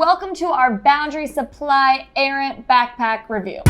welcome to our Boundary Supply Errant Backpack review.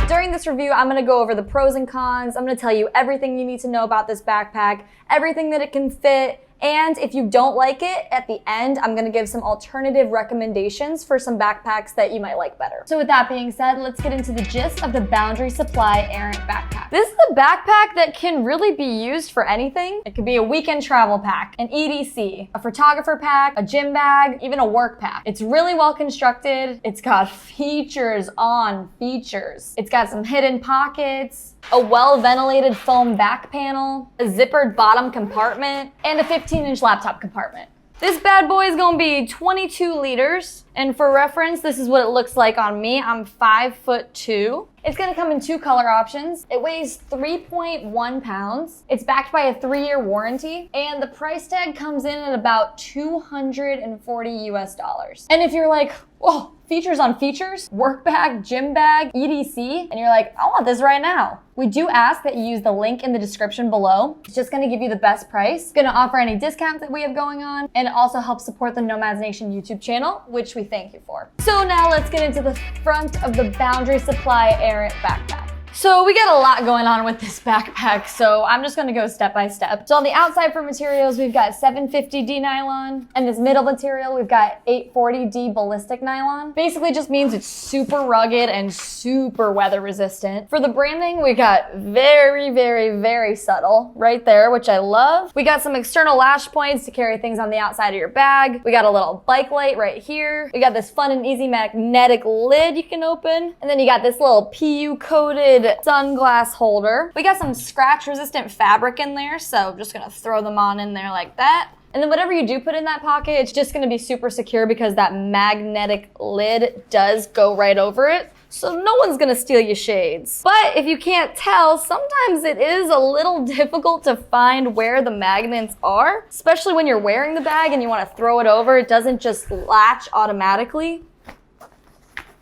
During this review, I'm going to go over the pros and cons. I'm going to tell you everything you need to know about this backpack, everything that it can fit, and if you don't like it, at the end, I'm going to give some alternative recommendations for some backpacks that you might like better. So with that being said, let's get into the gist of the Boundary Supply Errant Backpack. This is a backpack that can really be used for anything. It could be a weekend travel pack, an EDC, a photographer pack, a gym bag, even a work pack. It's really well constructed. It's got features on features. It's got some hidden pockets, a well-ventilated foam back panel, a zippered bottom compartment, and a 15-inch laptop compartment. This bad boy is gonna be 22 liters, and for reference, this is what it looks like on me. I'm 5'2". It's gonna come in two color options. It weighs 3.1 pounds. It's backed by a 3-year warranty, and the price tag comes in at about $240 US. And if you're like, whoa, features on features, work bag, gym bag, EDC, and you're like, I want this right now. We do ask that you use the link in the description below. It's just gonna give you the best price. It's gonna offer any discounts that we have going on, and it also helps support the Nomads Nation YouTube channel, which we thank you for. So now let's get into the front of the Boundary Supply Errant Backpack. So we got a lot going on with this backpack, so I'm just gonna go step by step. So on the outside for materials, we've got 750D nylon, and this middle material, we've got 840D ballistic nylon. Basically just means it's super rugged and super weather resistant. For the branding, we got very, very, very subtle right there, which I love. We got some external lash points to carry things on the outside of your bag. We got a little bike light right here. We got this fun and easy magnetic lid you can open. And then you got this little PU coated sunglass holder. We got some scratch resistant fabric in there, so I'm just gonna throw them on in there like that. And then whatever you do put in that pocket, it's just gonna be super secure because that magnetic lid does go right over it. So no one's gonna steal your shades. But if you can't tell, sometimes it is a little difficult to find where the magnets are, especially when you're wearing the bag and you wanna throw it over. It doesn't just latch automatically.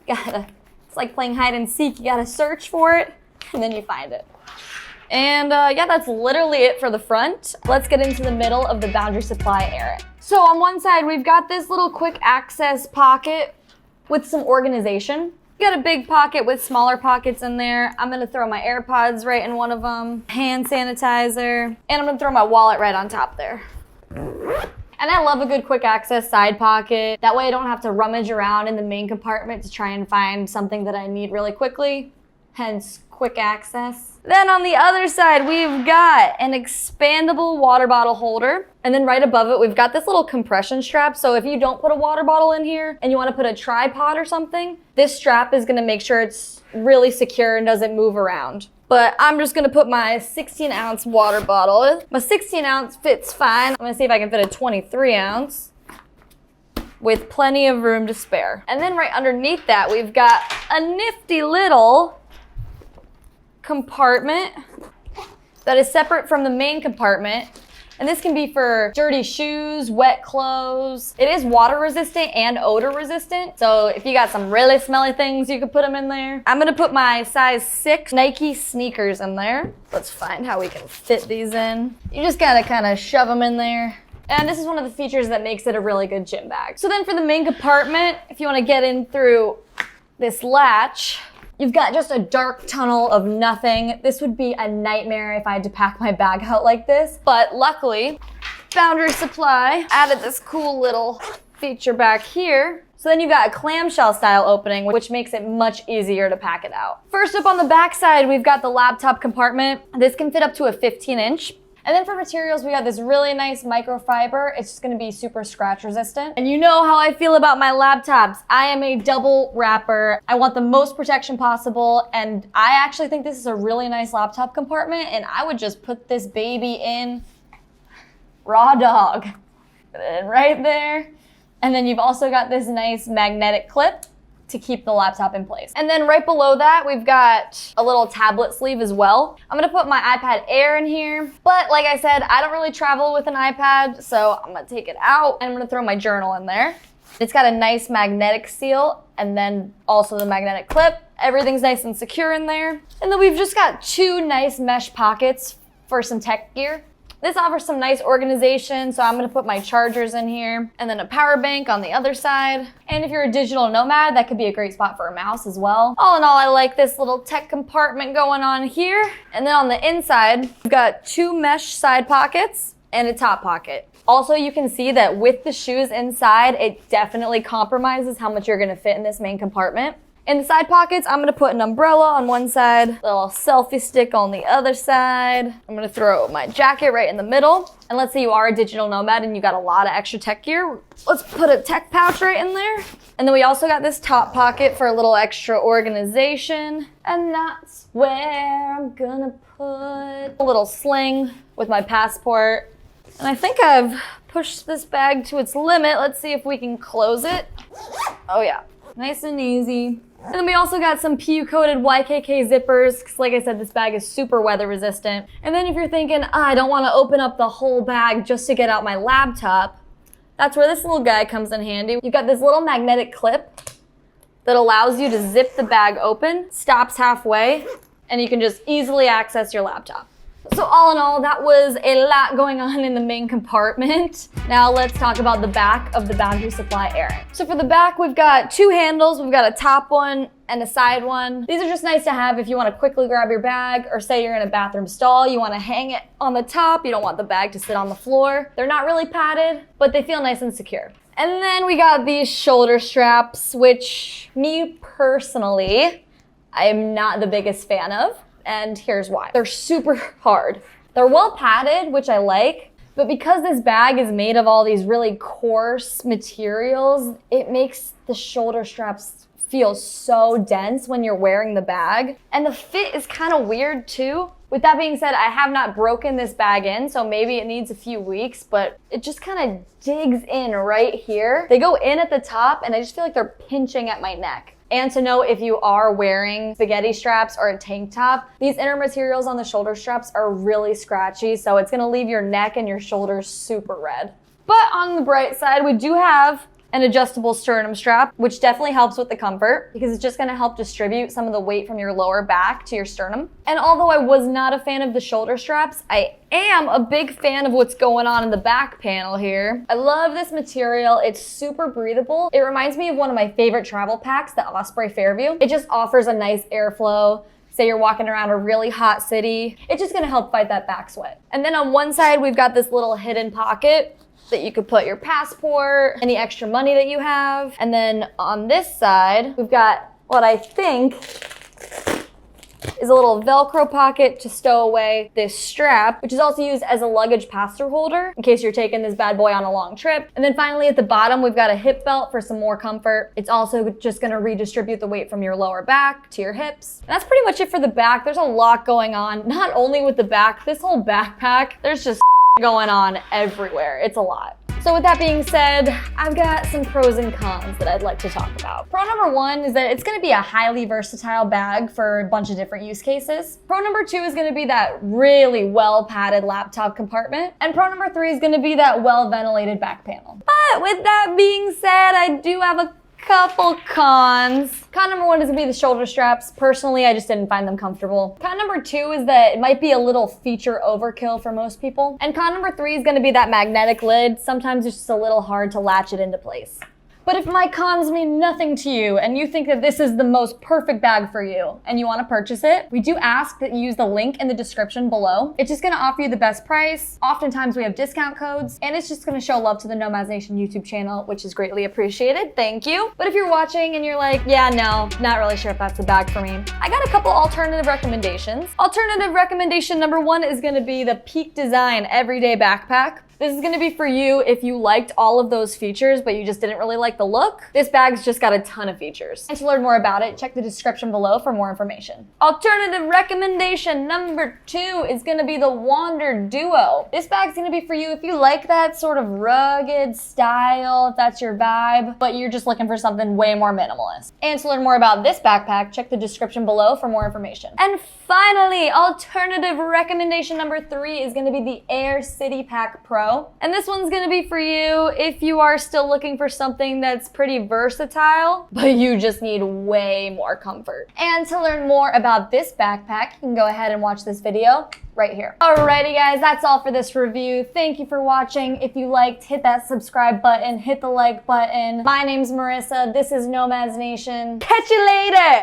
It's like playing hide and seek. You gotta search for it and then you find it. And yeah, that's literally it for the front. Let's get into the middle of the Boundary Supply Errant. So on one side, we've got this little quick access pocket with some organization. We got a big pocket with smaller pockets in there. I'm gonna throw my AirPods right in one of them, hand sanitizer, and I'm gonna throw my wallet right on top there. And I love a good quick access side pocket. That way I don't have to rummage around in the main compartment to try and find something that I need really quickly, hence quick access. Then on the other side, we've got an expandable water bottle holder. And then right above it, we've got this little compression strap. So if you don't put a water bottle in here and you wanna put a tripod or something, this strap is gonna make sure it's really secure and doesn't move around. But I'm just gonna put my 16-ounce water bottle. My 16-ounce fits fine. I'm gonna see if I can fit a 23-ounce with plenty of room to spare. And then right underneath that, we've got a nifty little compartment that is separate from the main compartment. And this can be for dirty shoes, wet clothes. It is water resistant and odor resistant. So if you got some really smelly things, you could put them in there. I'm gonna put my size 6 Nike sneakers in there. Let's find how we can fit these in. You just gotta kind of shove them in there. And this is one of the features that makes it a really good gym bag. So then for the main compartment, if you wanna get in through this latch, you've got just a dark tunnel of nothing. This would be a nightmare if I had to pack my bag out like this. But luckily, Boundary Supply added this cool little feature back here. So then you've got a clamshell style opening, which makes it much easier to pack it out. First up on the back side, we've got the laptop compartment. This can fit up to a 15-inch. And then for materials, we got this really nice microfiber. It's just gonna be super scratch resistant. And you know how I feel about my laptops. I am a double wrapper. I want the most protection possible. And I actually think this is a really nice laptop compartment. And I would just put this baby in raw dog. And right there. And then you've also got this nice magnetic clip to keep the laptop in place. And then right below that, we've got a little tablet sleeve as well. I'm gonna put my iPad Air in here, but like I said, I don't really travel with an iPad, so I'm gonna take it out and I'm gonna throw my journal in there. It's got a nice magnetic seal and then also the magnetic clip. Everything's nice and secure in there. And then we've just got two nice mesh pockets for some tech gear. This offers some nice organization, so I'm gonna put my chargers in here, and then a power bank on the other side. And if you're a digital nomad, that could be a great spot for a mouse as well. All in all, I like this little tech compartment going on here. And then on the inside, we've got 2 mesh side pockets and a top pocket. Also, you can see that with the shoes inside, it definitely compromises how much you're gonna fit in this main compartment. In the side pockets, I'm gonna put an umbrella on one side, a little selfie stick on the other side. I'm gonna throw my jacket right in the middle. And let's say you are a digital nomad and you got a lot of extra tech gear. Let's put a tech pouch right in there. And then we also got this top pocket for a little extra organization. And that's where I'm gonna put a little sling with my passport. And I think I've pushed this bag to its limit. Let's see if we can close it. Oh yeah, nice and easy. And then we also got some PU-coated YKK zippers, because like I said, this bag is super weather resistant. And then if you're thinking, I don't want to open up the whole bag just to get out my laptop, that's where this little guy comes in handy. You've got this little magnetic clip that allows you to zip the bag open, stops halfway, and you can just easily access your laptop. So all in all, that was a lot going on in the main compartment. Now let's talk about the back of the Boundary Supply Errant. So for the back, we've got 2 handles. We've got a top one and a side one. These are just nice to have if you want to quickly grab your bag, or say you're in a bathroom stall, you want to hang it on the top. You don't want the bag to sit on the floor. They're not really padded, but they feel nice and secure. And then we got these shoulder straps, which me personally, I am not the biggest fan of. And here's why. They're super hard. They're well padded, which I like, but because this bag is made of all these really coarse materials, it makes the shoulder straps feel so dense when you're wearing the bag. And the fit is kind of weird too. With that being said, I have not broken this bag in, so maybe it needs a few weeks, but it just kind of digs in right here. They go in at the top, and I just feel like they're pinching at my neck. And to know if you are wearing spaghetti straps or a tank top, these inner materials on the shoulder straps are really scratchy, so it's gonna leave your neck and your shoulders super red. But on the bright side, we do have an adjustable sternum strap, which definitely helps with the comfort because it's just gonna help distribute some of the weight from your lower back to your sternum. And although I was not a fan of the shoulder straps, I am a big fan of what's going on in the back panel here. I love this material. It's super breathable. It reminds me of one of my favorite travel packs, the Osprey Fairview. It just offers a nice airflow. Say you're walking around a really hot city. It's just gonna help fight that back sweat. And then on one side, we've got this little hidden pocket that you could put your passport, any extra money that you have. And then on this side, we've got what I think is a little Velcro pocket to stow away this strap, which is also used as a luggage pass-through holder in case you're taking this bad boy on a long trip. And then finally at the bottom, we've got a hip belt for some more comfort. It's also just gonna redistribute the weight from your lower back to your hips. And that's pretty much it for the back. There's a lot going on, not only with the back, this whole backpack, there's just going on everywhere. It's a lot. So with that being said, I've got some pros and cons that I'd like to talk about. Pro number 1 is that it's gonna be a highly versatile bag for a bunch of different use cases. Pro number 2 is gonna be that really well padded laptop compartment. And pro number 3 is gonna be that well ventilated back panel. But with that being said, I do have a couple cons. Con number 1 is gonna be the shoulder straps. Personally, I just didn't find them comfortable. Con number 2 is that it might be a little feature overkill for most people. And con number 3 is gonna be that magnetic lid. Sometimes it's just a little hard to latch it into place. But if my cons mean nothing to you and you think that this is the most perfect bag for you and you want to purchase it, we do ask that you use the link in the description below. It's just going to offer you the best price. Oftentimes we have discount codes, and it's just going to show love to the Nomads Nation YouTube channel, which is greatly appreciated. Thank you. But if you're watching and you're like, yeah, no, not really sure if that's the bag for me, I got a couple alternative recommendations. Alternative recommendation number 1 is going to be the Peak Design Everyday Backpack. This is gonna be for you if you liked all of those features, but you just didn't really like the look. This bag's just got a ton of features. And to learn more about it, check the description below for more information. Alternative recommendation number 2 is gonna be the Wander Duo. This bag's gonna be for you if you like that sort of rugged style, if that's your vibe, but you're just looking for something way more minimalist. And to learn more about this backpack, check the description below for more information. And finally, alternative recommendation number 3 is gonna be the Air City Pack Pro. And this one's gonna be for you if you are still looking for something that's pretty versatile, but you just need way more comfort. And to learn more about this backpack, you can go ahead and watch this video. right here. Alrighty guys, that's all for this review. Thank you for watching. If you liked, hit that subscribe button, hit the like button. My name's Marissa, this is Nomads Nation. Catch you later!